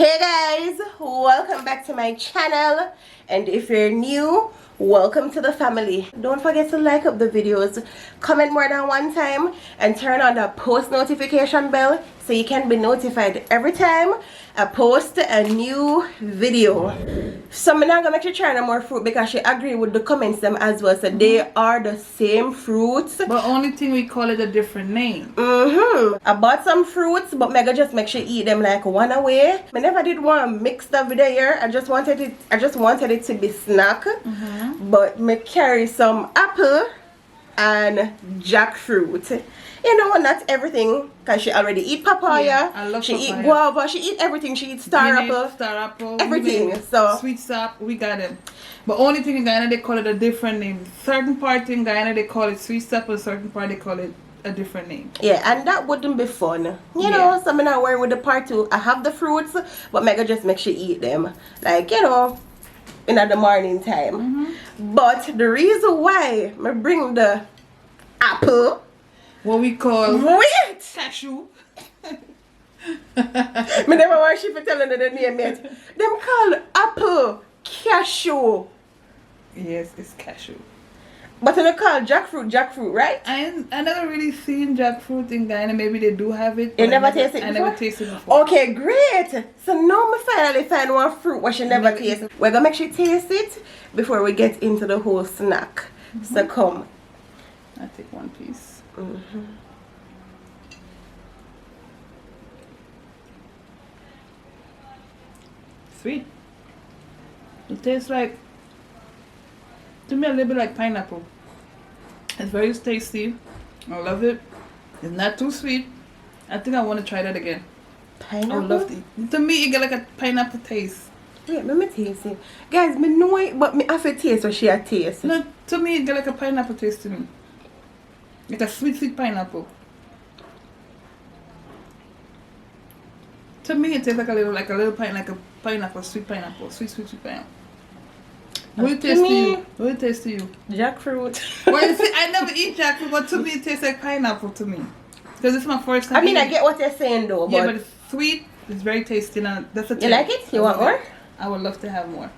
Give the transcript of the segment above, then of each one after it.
Hey guys, welcome back to my channel, and if you're new, welcome to the family. Don't forget to like up the videos, comment more than one time, and turn on the post notification bell so you can be notified every time I post a new video. So I'm not gonna make you try no more fruit because she agree with the comments them as well. So they are the same fruits, but only thing we call it a different name. I bought some fruits, but Mega just make sure eat them like one away. I never did want mixed up video here. I just wanted it to be snack. But me carry some apple and jackfruit. You know, not everything, because she already eat papaya. Yeah, I love she papaya. Eat guava, she eat everything. She eat star apple, everything. So sweet sap, we got it. But only thing in Guyana they call it a different name. Certain part in Guyana they call it sweet sap, and certain part they call it a different name. Yeah, and that wouldn't be fun. You know, so I'm not worried with the part two. I have the fruits, but Mega just make sure eat them. Like, you know, in the morning time. But the reason why I bring the apple, what we call cashew. I never want she for telling her the name yet. Them call apple cashew. Yes, it's cashew. But they call jackfruit, right? I never really seen jackfruit in Guyana. Maybe they do have it. You never tasted it before? I never tasted it before. Okay, great. So now me finally find one fruit what she never tasted. We're gonna make sure taste it before we get into the whole snack. So come. I'll take one piece. Sweet. It tastes like, to me, a little bit like pineapple. It's very tasty. I love it. It's not too sweet. I think I want to try that again. Pineapple? I would love to. To me, it got like a pineapple taste. Wait, let me taste it. Guys, me know it, but me have to taste what she a taste. No, to me, it got like a pineapple taste to me. Like a sweet pineapple. To me, it tastes like a little pineapple, sweet pineapple, sweet pineapple. What it taste to you? What it taste to you? Jackfruit. Well, you see, I never eat jackfruit, but to me, it tastes like pineapple to me. Because it's my first time. I mean, I get what you're saying though, but... Yeah, but it's sweet. It's very tasty. Now, that's a You like it? You want more? I would love to have more.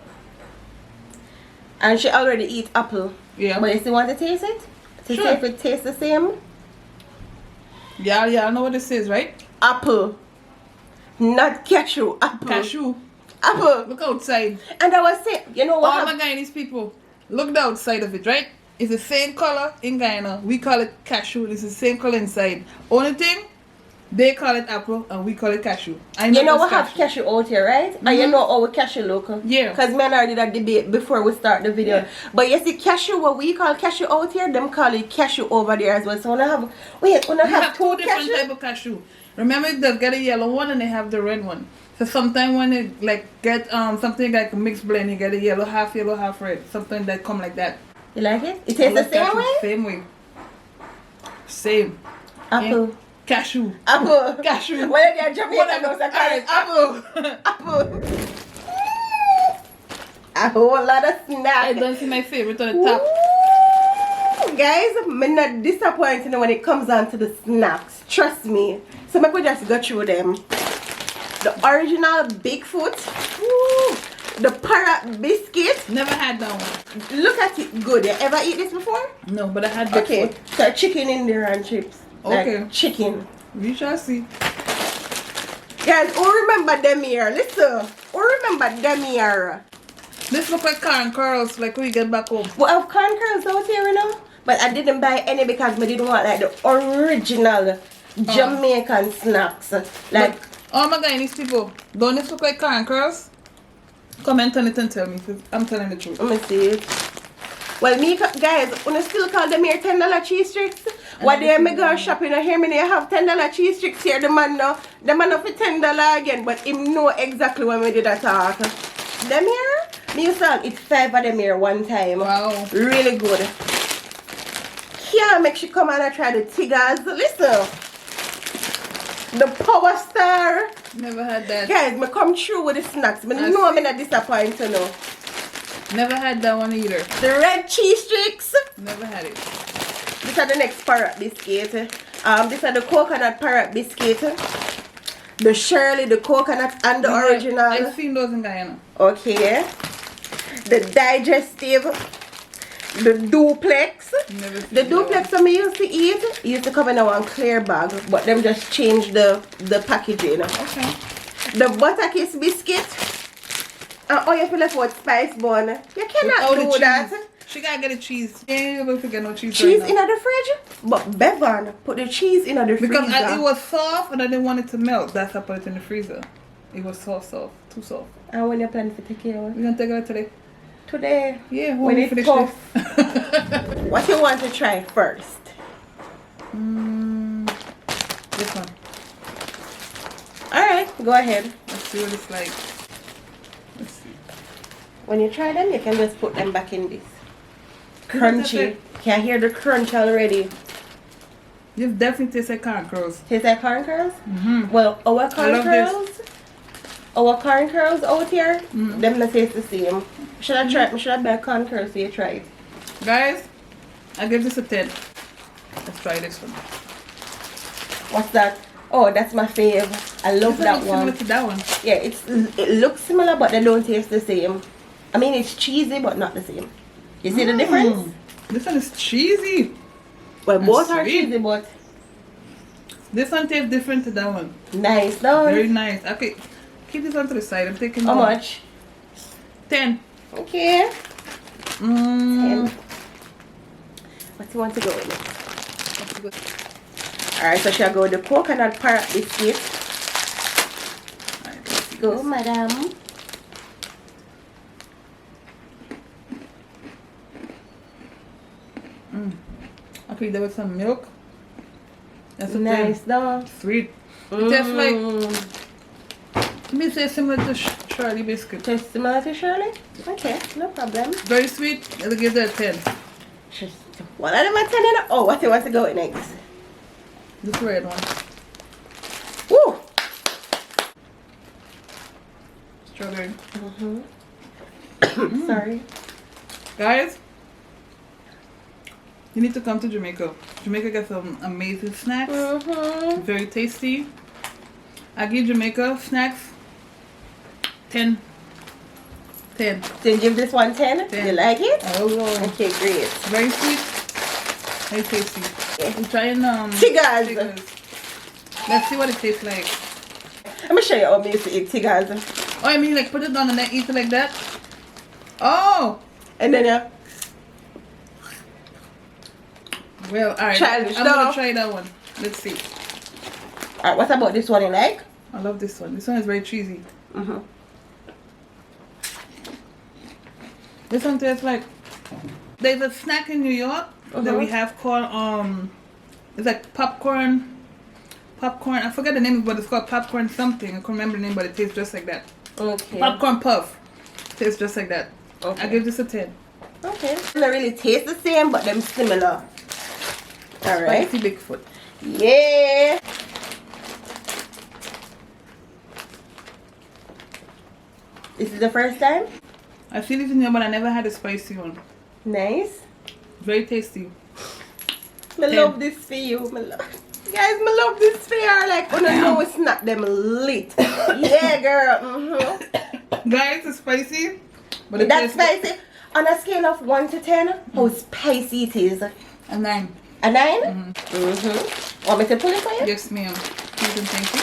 And she already eat apple. Yeah. But you still want to taste it? To see if it tastes the same? Yeah, I know what this is, right? Apple. Not cashew. Apple. Cashew. Apple. Look outside. And I was saying, you know what? All my Guyanese people, look the outside of it, right? It's the same color in Guyana. We call it cashew. It's the same color inside. Only thing, they call it apple and we call it cashew. You know we have cashew out here, right? And you know our cashew local. Yeah. Because me and her did a debate before we start the video. Yeah. But you see cashew, what we call cashew out here, them call it cashew over there as well. So we have two different type of cashew. Remember, they get a yellow one and they have the red one. So sometimes when they like get something like a mixed blend, you get a yellow, half red. Something that come like that. You like it? It tastes the same way? Same way. Same. Apple. Yeah. Cashew. Apple. Cashew. Well, they're Jamaican, I call it apple. Apple. A whole lot of snack. I don't see my favorite on the top. Ooh, guys, I'm not disappointed when it comes on to the snacks. Trust me. So maybe we just go through them. The original Bigfoot. Ooh. The parrot biscuit. Never had that one. Look at it. Good. You ever eat this before? No, but I had Bigfoot. Okay. So chicken in there and chips. Okay. Like chicken. We shall see. Guys, who remember them here? Listen. Who remember them here? This look like corn curls, like when you get back home. Well, I have corn curls out here, you know. But I didn't buy any because I didn't want like the original Jamaican snacks. Like, oh my Guyanese people, don't this look like corn curls? Comment on it and tell me, because I'm telling the truth. Let me see it. Well, me guys, when I still call them here $10 cheese sticks. What day I go shopping and hear me they have $10 cheese sticks here. The man no for $10 again, but him know exactly when we did that talk. Them here, me used to eat 5 of them here one time. Wow. Really good. Can't make she come and try the Tigers. Listen. The Power Star. Never had that. Guys, me come through with the snacks. Me know I'm not disappointed, no. Never had that one either. The red cheese sticks. Never had it. These are the next parrot biscuit. These are the coconut parrot biscuit. The Shirley, the coconut, and the original. I've seen those in Guyana. Okay. The digestive. The duplex. The duplex that me used to eat used to come in a one clear bag, but them just changed the packaging. Okay. The butter kiss biscuit. Oh, you feel like what spice bun? You cannot do that. She gotta get a cheese. Yeah, don't forget no cheese. Cheese right in the fridge, but Bevan put the cheese in the freezer. Because it was soft and I didn't want it to melt. That's why I put it in the freezer. It was so soft, too soft. And when you plan to take care of it? We're gonna take it out today. Today? Yeah, when we it's finish tough. this. What you want to try first? This one. Alright, go ahead. Let's see what it's like. Let's see. When you try them, you can just put them back in this. Crunchy. Can you hear the crunch already? This definitely tastes like corn curls. Tastes like corn curls? Well, our corn curls out here, them not taste the same. Should I try? Should I buy corn curls so you try it? Guys, I give this a 10. Let's try this one. What's that? Oh, that's my fave. I love that one. Similar to that one. Yeah, it looks similar, but they don't taste the same. I mean, it's cheesy, but not the same. You see the difference? This one is cheesy. Well, both sweet. are cheesy, but this one tastes different to that one. nice. No, Very nice. Okay, keep this one to the side. I'm taking how more. much? 10. Okay. 10. What do you want to go with? Alright, so shall I go with the coconut parrot biscuit? Alright, let's see Go, this. madam. Okay, there was some milk. That's a Nice, 10. though. Sweet. It tastes like, let me say similar to Shirley biscuit. Tastes similar to Shirley? Okay, no problem. Very sweet. I'll give that a 10. Just one of them are 10 in a, oh, what do you want to go with next? This red one. Woo! Strawberry. Sorry. Guys, you need to come to Jamaica. Jamaica got some amazing snacks. Very tasty. I give Jamaica snacks 10. 10. So you give this one 10? 10. You like it? Oh, Okay, great. very sweet. Very tasty. I'm trying Tigers. Let's see what it tastes like. Let me show you how I used to eat tigers. Oh, I mean like put it on and then eat it like that? Oh! And then you Well, alright. Childish, I'm no. gonna try that one. Let's see. alright, what about this one you like? I love this one. This one is very cheesy. This one tastes like, there's a snack in New York that we have called it's like popcorn. I forget the name, but it's called popcorn something. I can't remember the name, but it tastes just like that. Okay. Popcorn puff. Tastes just like that. Okay. I give this a 10. Okay. They don't really taste the same, but them similar. Alright. Spicy Bigfoot. Yeah. This is the first time? I see this in here, but I never had a spicy one. Nice. Very tasty. I 10. love this for you. I love. Guys, I love this for you. Like, when I know it's not them lit. Yeah, girl. Guys, it's spicy. But it That's tastes spicy. On a scale of 1 to 10, how spicy it is? a 9. A 9? Want me to pull it for you? Yes, ma'am. Please and thank you.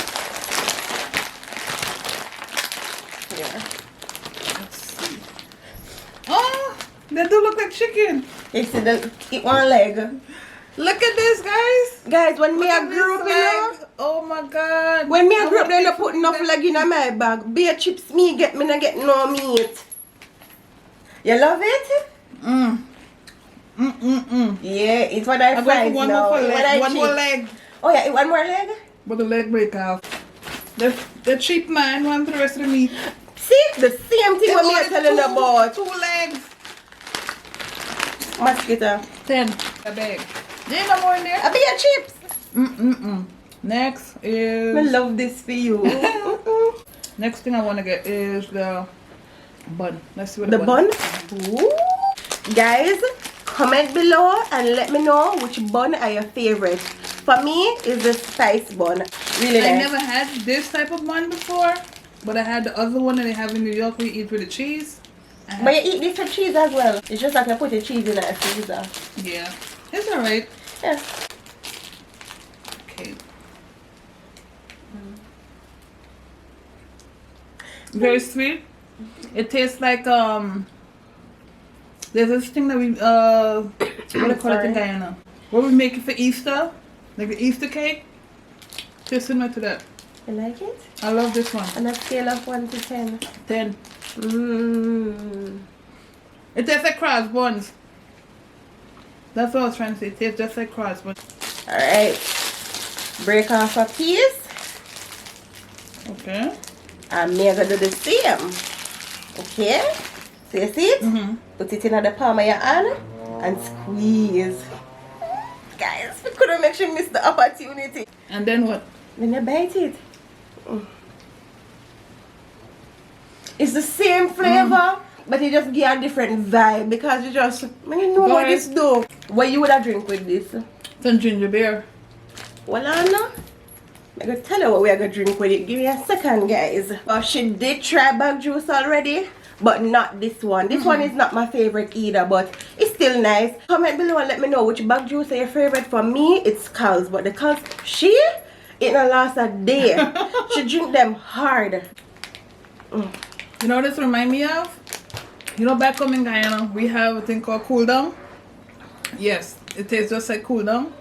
Yeah. Let's see. Oh, they do look like chicken. You see the eat one leg. Look at this, guys. Guys, when me Look I at grew this up, you know, leg. Oh my God. when me I I grew up, want they this not put enough leg in my bag. Beer chips, me not get no meat. You love it? Yeah, it's what I I find got one now. more It's what leg. I One more cheat. leg. Oh yeah, one more leg? But the leg break off. The cheap man want the rest of the meat. See? The same thing what me are telling you about. 2 legs. Mosquito. 10. A bag. There ain't no more in there. A beer chips. Next I is... love this for you. Next thing I want to get is the bun. Let's see what The bun? Ooh. Guys, comment below and let me know which bun are your favorite. For me, is the spice bun. Really I nice. never had this type of bun before, but I had the other one that they have in New York. We eat with the cheese. But you eat this with cheese as well. It's just like you put the cheese in a freezer. Yeah, it's alright. Yeah. Okay. Very sweet. It tastes like there's this thing that we what do you call it in Guyana? What we make it for Easter, like the Easter cake. Tastes similar to that. You like it? I love this one. On a scale of 1 to 10. 10. Mmm. It tastes like crabs buns. That's what I was trying to say. It tastes just like crabs buns. Alright. Break off a piece. Okay. And me gonna do the same. Okay? So you see it? Put it in the palm of your hand and squeeze. Guys, we couldn't make sure miss the opportunity. And then what? Then you bite it. It's the same flavor, but it just give a different vibe because you just, when you know what this do. What you would have drink with this? Some ginger beer. Well, Anna, I'm going to tell you what we are going to drink with it. Give me a second, guys. She did try bag juice already, but not this one. This one is not my favorite either, but it's still nice. Comment below and let me know which bag juice is your favorite. For me, it's Cal's, but the Cal's, it not last a day. She drink them hard. You know what this remind me of? You know, back home in Guyana, we have a thing called cool down. Yes, it tastes just like cool down,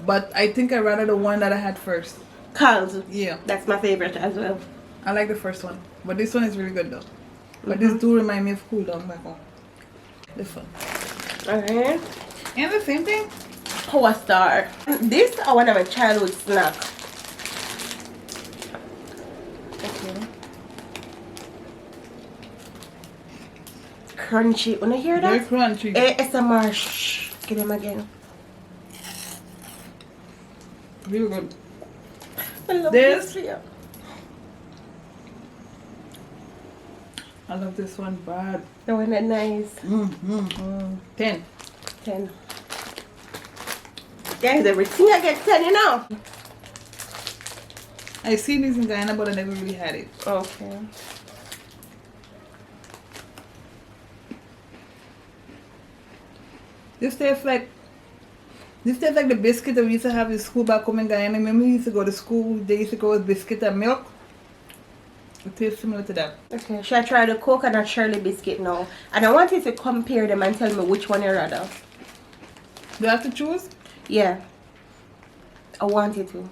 but I think I'd rather the one that I had first. Cal's. Yeah. That's my favorite as well. I like the first one, but this one is really good though. But this do remind me of cool down back home. This one. Alright. And the same thing. Power Star. This is one of my childhood snack. Okay. Crunchy. Wanna hear Very that? crunchy. ASMR. Shh. Get them again. Really good. I love This. this. I love this one bad. The one that nice. 10. 10. Guys, everything I get 10, you know. I seen these in Guyana, but I never really had it. Okay. This tastes like the biscuit that we used to have in school back home in Guyana. Remember we used to go to school, they used to go with biscuit and milk. It tastes similar to that. Okay, should I try the coconut Shirley biscuit now? And I want you to compare them and tell me which one you rather. Do I have to choose? Yeah. I want you to.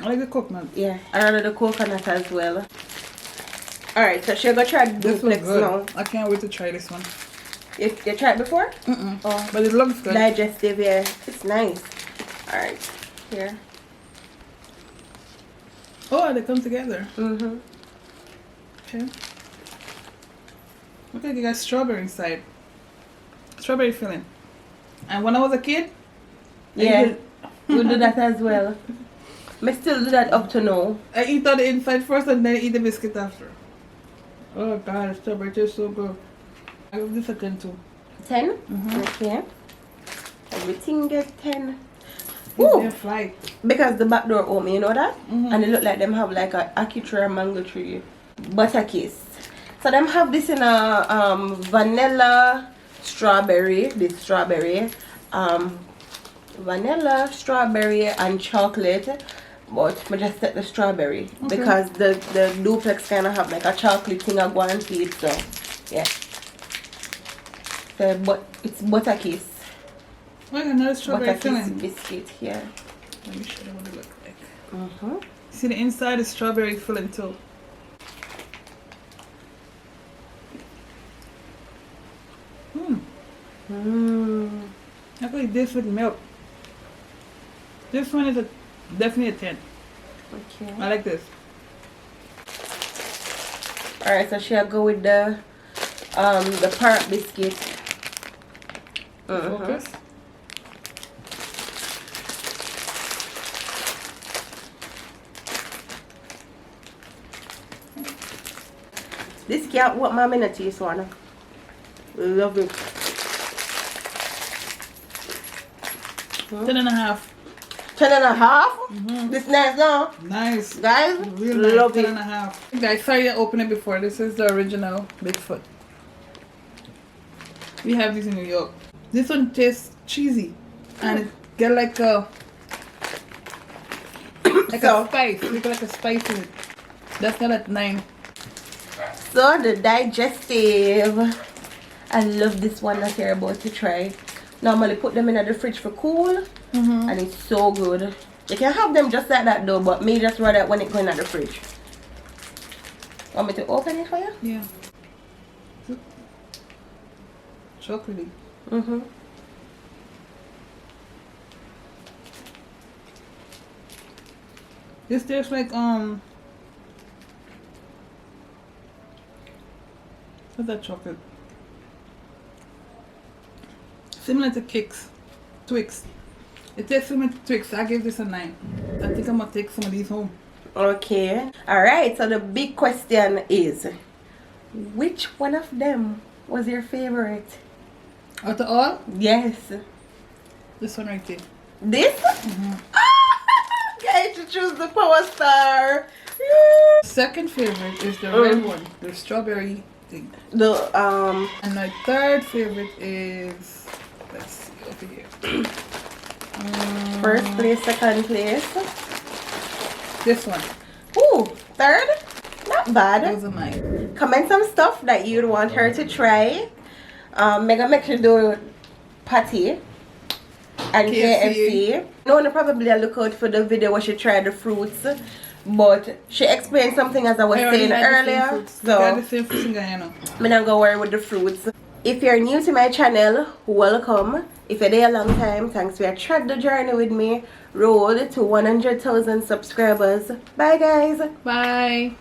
I like the coconut. Yeah, I rather the coconut as well. Alright, so should I go try the This one's duplex good. now? I can't wait to try this one. You tried before? Oh, but it looks good. Digestive, yeah. It's nice. Alright, here. Oh, they come together. Mm-hmm. Okay. Look like you got strawberry inside. Strawberry filling. And when I was a kid, Yeah, we'll do that as well. I still do that up to now. I eat all the inside first and then I eat the biscuit after. Oh god, strawberry tastes so good. I give this a 10 too. 10? Okay. Everything gets 10. Ooh. Ooh. Fly. Because the back door open, you know that? And it look like them have like a ackee tree or mango tree. Butter kiss. So them have this in a vanilla strawberry. This strawberry. Vanilla, strawberry and chocolate. But I just set the strawberry. Okay. Because the duplex kind of have like a chocolate thing I go and see it. So yeah. So, but it's butter kiss. Look, another strawberry Butter kiss filling. biscuit here. Let me show you what it looks like. Mm-hmm. See the inside is strawberry filling too. I could eat this with milk. This one is definitely a 10. Okay. I like this. Alright, so she'll go with the parrot biscuit. Focus. This can't what my minute taste one. Love it. 10.5. 10.5? This nice now. Nice. Guys, Real nice. love 10.5. Guys, sorry I opened it before. This is the original Bigfoot. We have these in New York. This one tastes cheesy. And it get like a spice. You get like a spice in it. That's not at 9. So the digestive. I love this one that you're about to try. Normally put them in the fridge for cool. And it's so good. You can have them just like that though, but me just rather when it go in the fridge. Want me to open it for you? Yeah. Chocolatey. This tastes like what's that chocolate? Similar to Twix. It tastes similar to Twix. I give this a 9. I think I'm gonna take some of these home. Okay. Alright, so the big question is, which one of them was your favorite? Out of all? Yes. This one right there. This? Okay, to choose the Power Star. Second favorite is the red one, the strawberry thing. And my third favorite is, let's see over here. First place, second place. This one. Ooh, third? Not bad. Those are mine. Comment some stuff that you'd want her to try. Mega make sure do Patty and KFC. No one probably look out for the video where she tried the fruits, but she explained something as I was saying earlier. So I'm not gonna worry with the fruits. If you're new to my channel, welcome. If you're there a long time, thanks for tread the journey with me. Road to 100,000 subscribers. Bye guys. Bye.